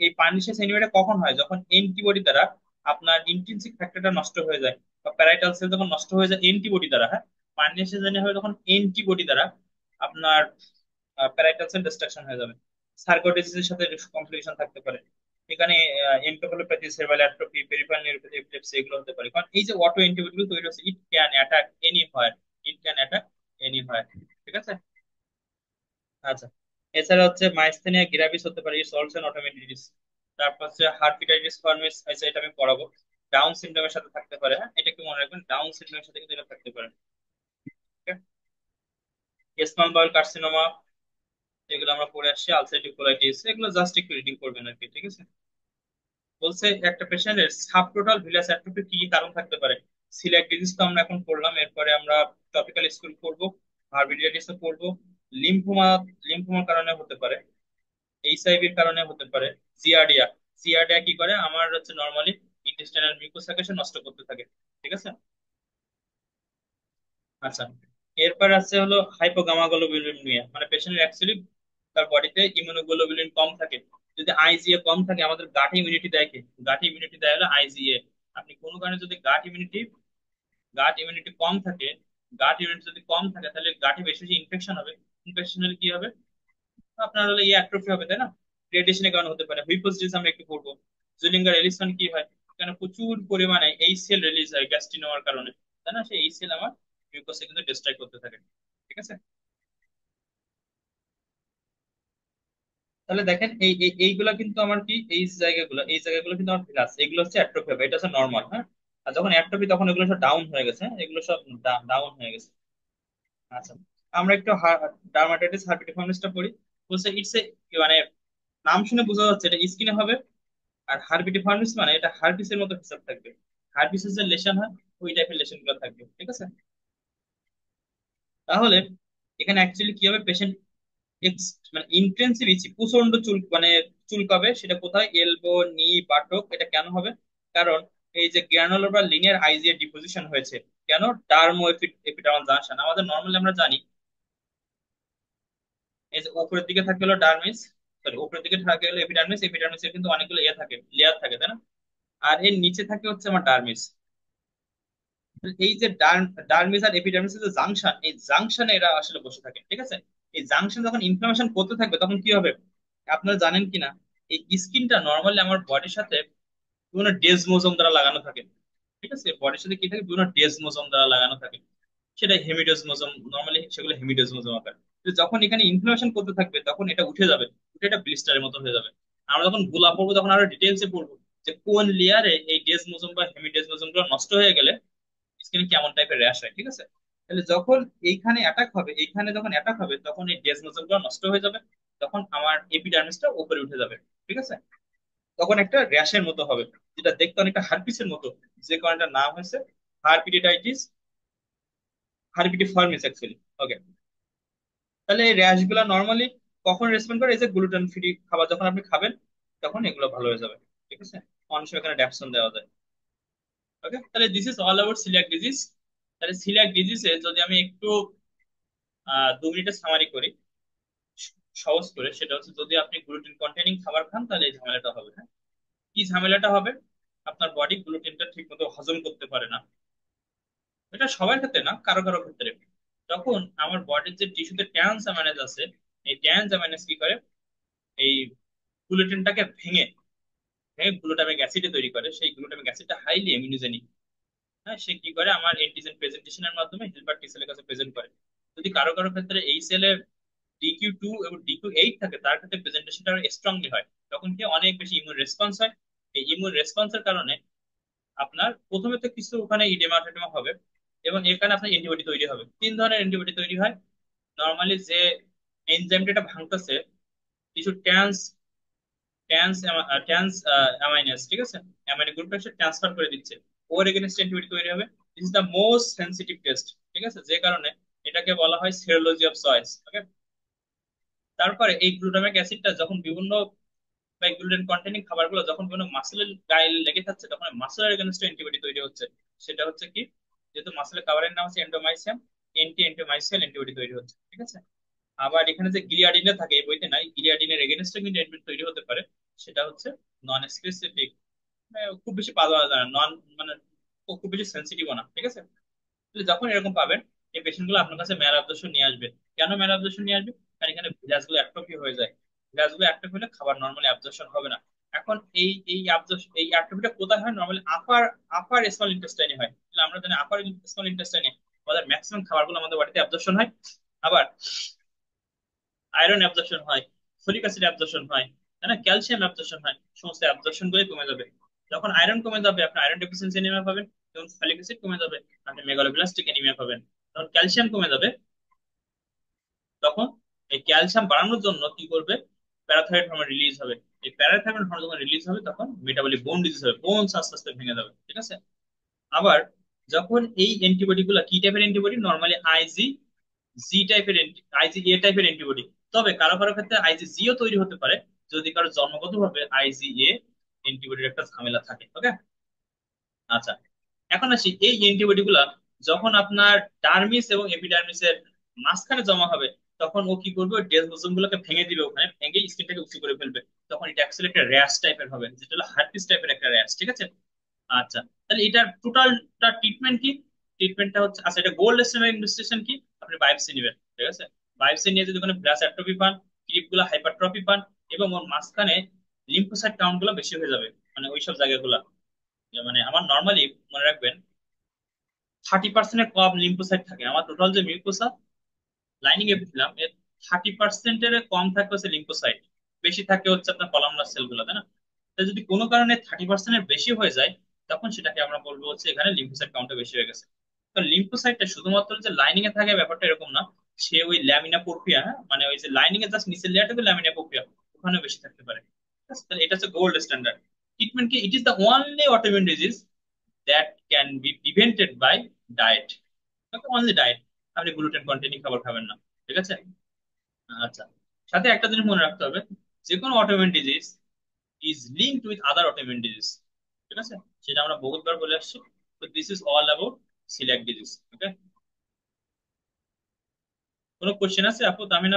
এই পার্নিশিয়াস এনিমিয়াটা কখন হয়? যখন অ্যান্টিবডি দ্বারা আপনার ইন্ট্রিনসিক ফ্যাক্টরটা নষ্ট হয়ে যায়, বা প্যারাইটাল সেল যখন নষ্ট হয়ে যায় অ্যান্টিবডি দ্বারা। হ্যাঁ, পার্নিশিয়াস এনিমিয়া হয় যখন অ্যান্টিবডি দ্বারা আপনার প্যারাইটাল সেল ডিস্ট্রাকশন হয়ে যাবে। সার্কোডিসিসের সাথে কমপ্লিকেশন থাকতে পারে। এখানে encephalopathy, cerebral atrophy, peripheral neuropathy, epilepsy এগুলো হতে পারে। কারণ এই যে অটো অ্যান্টিবডি গুলো তৈরি হচ্ছে, ইট ক্যান অ্যাটাক এনি হয়, ইট ক্যান অ্যাটাক এনি হয়। ঠিক আছে। আচ্ছা, এছাড়া হচ্ছে মাইস্থেনিয়া গ্রাভিস হতে পারে, ইটস অলসো নট অটোমেটিস। তারপর হচ্ছে হার্পিটাইটিস ফর্মিস, আচ্ছা এটা আমি পড়াবো। ডাউন সিনড্রোমের সাথে থাকতে পারে। হ্যাঁ, এটা একটু মনে রাখবেন, ডাউন সিনড্রোমের সাথে কিন্তু এটা থাকতে পারে। স্মল বাউল কার্সিনোমা, এগুলো আমরা পড়ে আসছি। আলসারেটিভ কোলাইটিস, এগুলো জাস্ট একটু রিডিং করবেন আর কি। ঠিক আছে। বলছে একটা পেশেন্টের সাবটোটাল ভিলাস অ্যাট্রফি কি কি কারণ থাকতে পারে। সিলিয়াক ডিজিজ তো আমরা এখন পড়লাম, এরপরে আমরা টপিক্যাল স্কুল পড়বো, হার্বিডিয়াটিস পড়বো। লিম্ফোমা, লিম্ফোমার কারণে হতে পারে, এইচআইভির কারণে হতে পারে। জিয়ার্ডিয়া, জিয়ার্ডিয়া কি করে? আমার হচ্ছে নর্মালি ইন্টেস্টাইনাল মিউকোসাকে নষ্ট করতে থাকে। ঠিক আছে। আচ্ছা, এরপর আছে হলো হাইপোগামাগ্লোবিউলিমিয়া, মানে পেশেন্টের অ্যাকচুয়ালি তার বডিতে ইমিউনোগ্লোবিউলিন কম থাকে। যদি আইজিএ কম থাকে, আমাদের গাট ইমিউনিটি দেয় কি? গাট ইমিউনিটি দেয় হলো আইজিএ। আপনি কোনো কারণে যদি গাট ইমিউনিটি কম থাকে, গাট ইমিউনিটি যদি কম থাকে, তাহলে গাটে বেশি বেশি ইনফেকশন হবে। ইনফেকশন হলে কি হবে? আপনার হলো এই অ্যাট্রফি হবে, তাই না? রেডিয়েশনের কারণে হতে পারে। হিপোসিস আমরা একটু পড়বো। জুলিঙ্গার এলিসন কি হয়? এখানে প্রচুর পরিমাণে এই সেল রিলিজ হয় গ্যাস্ট্রিনোমার কারণে, তাই না? সেই এই সেল আমার মিউকাসে কিন্তু ডিস্ট্রয় করতে থাকে। ঠিক আছে। তাহলে দেখেন এইগুলা কিন্তু আমার কি, এই জায়গাগুলো কিন্তু আমার ভিলাস, এগুলো হচ্ছে অ্যাট্রফি হবে, এটা হচ্ছে নর্মাল। হ্যাঁ, আর যখন অ্যাট্রফি তখন এগুলো সব ডাউন হয়ে গেছে। হ্যাঁ, এগুলো সব ডাউন হয়ে গেছে। আচ্ছা, আমরা একটু ডার্মাটাইটিস হার্পিটিফার্মিসটা পড়ি। বলছে ইটস এ, মানে নাম শুনে বোঝা যাচ্ছে এটা স্কিনে হবে। আর হার্পিটিফার্মিস মানে এটা হার্পিসের মতো হিসাব থাকবে। হার্পিসের যে লেশন হয়, ওই টাইপের লেশন গুলো থাকবে। ঠিক আছে। তাহলে এখানে অ্যাকচুয়ালি কি হবে? পেশেন্ট মানে ইন্টেন্সিভ ইচি, প্রচন্ড চুল, মানে চুলকাবে, সেটা কোথায়? এলবো, নি, বাটক। এটা কেন হবে? কারণ এই যে গ্রানুলার বা লিনিয়ার আইজিএ ডিপোজিশন হয়েছে। কেন? ডার্মো এপিডার্মাল জাংশন। আমাদের নর্মালি আমরা জানি এই যে উপরের দিকে থাকে হলো ডার্মিস, সরি উপরের দিকে থাকে হলো এপিডার্মিস, এপিডার্মিসের কিন্তু অনেকগুলো ইয়ে থাকে, লেয়ার থাকে, তাই না? আর এর নিচে থাকে হচ্ছে আমার ডার্মিস। এই যে ডার্মিস আর এপিডার্মিসের যে জাংশন, এই জাংশনে এরা আসলে বসে থাকে, ঠিক আছে? এই জাংশন যখন ইনফ্লামেশন করতে থাকবে তখন কি হবে? আপনারা জানেন কিনা, এই স্কিনটা নর্মালি আমার বডির সাথে বিভিন্ন ডেজমোজোম দ্বারা লাগানো থাকে, ঠিক আছে? বডির সাথে কি থাকে? বিভিন্ন ডেজমোজোম দ্বারা লাগানো থাকে। সেটা হেমিডেজমোজোম, নর্মালি সেগুলো হেমিডেজমোজোম আকার। তো যখন এখানে ইনফ্লামেশন করতে থাকবে তখন এটা উঠে যাবে, উঠে এটা ব্লিস্টারের মতো হয়ে যাবে। আমরা যখন গোলা পড়বো তখন আরো ডিটেলসে পড়বো যে কোন লেয়ারে এই ডেজমোজোম বা হেমিডেজমোজোম গুলো নষ্ট হয়ে গেলে স্কিনে কেমন টাইপের র্যাশ হয়, ঠিক আছে? তাহলে যখন এইখানে অ্যাটাক হবে, এইখানে যখন অ্যাটাক হবে তখন এই ডেজমোজোম গুলো নষ্ট হয়ে যাবে, তখন আমার এপিডার্মিসটা উপরে উঠে যাবে, ঠিক আছে? তখন একটা র্যাশের মতো হবে, যেটা দেখতে অনেকটা হারপিসের মতো, যে কারণের নাম হয়েছে হারপিডিটাইটিস, হারপিডিফর্মিস অ্যাকচুয়ালি। ওকে। তাহলে এই র্যাশ গুলা নর্মালি কখন রেসপন্ড করে? এই যে গ্লুটেন ফ্রি খাবার যখন আপনি খাবেন তখন এগুলো ভালো হয়ে যাবে, ঠিক আছে? অনেক সময় এখানে ড্যাপসন দেওয়া যায়। ওকে, তাহলে this is all about coeliac disease. তাহলে সিলিয়াক ডিজিজে যদি আমি একটু 2 মিনিটের সামারি করি সহজ করে, সেটা হচ্ছে যদি আপনি গ্লুটেন কন্টেনিং খাবার খান তাহলে এই ঝামেলাটা হবে। হ্যাঁ, কি ঝামেলাটা হবে? আপনার বডি গ্লুটেনটা ঠিক মতো হজম করতে পারে না। এটা সবার ক্ষেত্রে না, কারো কারো ক্ষেত্রে। তখন আমার বডির যে টিস্যুতে ট্রান্স অ্যামাইনেজ আছে, এই ট্রান্স অ্যামাইনেজ কি করে? এই গ্লুটেনটাকে ভেঙে ভেঙে গ্লুটামিক অ্যাসিডে তৈরি করে। সেই গ্লুটামিক অ্যাসিডটা হাইলি ইমিউনোজেনিক। হ্যাঁ, সে কি করে? আমার এন্টিজেন প্রেজেন্টেশনের মাধ্যমে হেলপার টি সেলের কাছে প্রেজেন্ট করে। যদি কারো কারো ক্ষেত্রে এই সেলের DQ2 এবং DQ8 থাকে, তার ক্ষেত্রে প্রেজেন্টেশনটা স্ট্রংলি হয়। তখন কি অনেক বেশি ইমিউন রেসপন্স হয়। এই ইমিউন রেসপন্সের কারণে আপনার প্রথমে তো কিছু ওখানে ইডেমা টেডেমা হবে, এবং এর কারণে আপনার অ্যান্টিবডি তৈরি হবে। 3 ধরনের অ্যান্টিবডি তৈরি হয় নর্মালি। যে এনজাইমটা এটা ভাঙতেছে, কিছু ট্রান্স ট্রান্স ট্রান্স অ্যামাইনাস, ঠিক আছে, অ্যামাইনো গ্রুপটা সে ট্রান্সফার করে দিচ্ছে, ওর এগেনস্ট অ্যান্টিবডি তৈরি হবে। This is the most sensitive test, ঠিক আছে? যে কারণে এটাকে বলা হয় সেরোলজি অফ চয়েস। ওকে। তারপরে এই গ্লুটামিক অ্যাসিডটা যখন বিভিন্ন বা গ্লুটেন কন্টেনিং খাবারগুলো যখন কোনো মাসেলের গায়ে লেগে থাকছে, তখন মাসেলের এগেনস্ট অ্যান্টিবডি তৈরি হচ্ছে। সেটা হচ্ছে কি, যেহেতু মাসেলের খাবারের নাম হচ্ছে এন্ডোমাইসিয়াম, এন্টোমাইসিয়াল অ্যান্টিবডি তৈরি হচ্ছে, ঠিক আছে? আবার এখানে যে গিলিয়াডিনটা থাকে, এই বইতে নাই, গিলিয়াডিনের এগেনস্টে কিন্তু অ্যান্টিবডি তৈরি হতে পারে। সেটা হচ্ছে নন স্পেসিফিক, খুব বেশি পাওয়া যায় না, নন মানে খুব বেশি সেন্সিটিভ না, ঠিক আছে? তাহলে যখন এরকম পাবেন, এই পেশেন্ট গুলো আপনার কাছে ম্যাল অ্যাবজর্পশন নিয়ে আসবে। কেন ম্যাল অ্যাবজর্পশন নিয়ে আসবে? কারণ এখানে ভিলাস গুলো অ্যাট্রফি হয়ে যায়। ভিলাস গুলো অ্যাট্রফি হলে খাবার নর্মালি অ্যাবজর্পশন হবে না। এখন এই অ্যাট্রফিটা কোথায় হয়? নর্মালি আপার আপার স্মল ইন্টেস্টাইনে হয়। তাহলে আমরা জানি আপার স্মল ইন্টেস্টাইনে আমাদের ম্যাক্সিমাম খাবারগুলো আমাদের বডিতে অ্যাবজর্পশন হয়। আবার আয়রন অ্যাবজর্পশন হয়, ফলিক অ্যাসিড অ্যাবজর্পশন হয়, তাই না? ক্যালসিয়াম অ্যাবজর্পশন হয়। সমস্ত অ্যাবজর্পশন গুলো কমে যাবে। যখন আয়রন কমে যাবে আপনি আয়রন ডেফিসিয়েন্সি এনিমিয়া পাবেন। যখন ফলিক অ্যাসিড কমে যাবে আপনি মেগালোব্লাস্টিক এনিমিয়া পাবেন। যখন ক্যালসিয়াম কমে যাবে তখন এই ক্যালসিয়াম বাড়ানোর জন্য কি করবে? প্যারাথাইরয়েড হরমোন রিলিজ হবে। এই প্যারাথাইরয়েড হরমোন যখন রিলিজ হবে তখন মেটাবলিক বোন ডিজিজ হবে, বোন আস্তে আস্তে ভেঙে যাবে, ঠিক আছে? আবার যখন এই অ্যান্টিবডি গুলা কি টাইপের অ্যান্টিবডি? নর্মালি জি টাইপের, এ টাইপের অ্যান্টিবডি। তবে কারো কারো ক্ষেত্রে জিও তৈরি হতে পারে যদি কারো জন্মগতভাবে এ অ্যান্টিবডির একটা ঝামেলা থাকে। ওকে। আচ্ছা, এখন আসি এই অ্যান্টিবডি গুলা যখন আপনার ডার্মিস এবং এপিডার্মিসের মাঝখানে জমা হবে, তখন ও কি করবে? ডেসমোসোম গুলোকে ভেঙে দিবে, ওখানে ভেঙে স্কিনটাকে উঁচু করে ফেলবে। তখন এটা অ্যাকচুয়ালি একটা র্যাশ টাইপের হবে, যেটা হলো হার্পিস টাইপের একটা র্যাশ, ঠিক আছে? আচ্ছা, তাহলে এটার টোটালটা ট্রিটমেন্ট কি? ট্রিটমেন্টটা হচ্ছে, আচ্ছা, এটা গোল্ড স্ট্যান্ডার্ড ইনভেস্টিগেশন কি? আপনি বায়োপসি নেবেন, ঠিক আছে? বায়োপসি নিয়ে যদি কোনো ব্লাস অ্যাট্রফি পান, ক্রিপ গুলো হাইপারট্রফি পান, এবং ওর মাঝখানে লিম্ফোসাইট কাউন্ট গুলো বেশি হয়ে যাবে, মানে ওইসব জায়গাগুলা, মানে আমার নর্মালি মনে রাখবেন 30%-এর কম লিম্ফোসাইট থাকে। আমার টোটাল যে মিউকোসা লাইনিং এপিথেলিয়াম এর 30%-এর কম থাকে হচ্ছে লিম্ফোসাইট, বেশি থাকে হচ্ছে আপনার কলামনার সেল গুলো, তাই না? তো যদি কোনো কারণে 30%-এর বেশি হয়ে যায়, তখন সেটাকে আমরা বলবো হচ্ছে এখানে লিম্ফোসাইট কাউন্টটা বেশি হয়ে গেছে। তো লিম্ফোসাইটটা শুধুমাত্র যে লাইনিং এ থাকে ব্যাপারটা এরকম না। সে ওই ল্যামিনা প্রক্রিয়া, হ্যাঁ, মানে ওই যে লাইনিং এর জাস্ট নিচের লেয়ারটুকু ল্যামিনা প্রক্রিয়া, ওখানে বেশি থাকতে পারে। ঠিক আছে? তাহলে এটা হচ্ছে গোল্ড স্ট্যান্ডার্ড ট্রিটমেন্ট। কি? It is the only autoimmune disease that can be prevented by diet. Only diet. আপনি গ্লুটেন কন্টেনিং খাবার খাবেন না, ঠিক আছে? আচ্ছা, সাথে একটা জিনিস মনে রাখতে হবে, যে কোনো autoimmune disease is linked with other autoimmune disease. ঠিক আছে, সেটা আমরা বহুতবার বলে আসছি। তো this is all about coeliac disease. Okay, কোনো কোশ্চেন আছে আপু, তামিনা?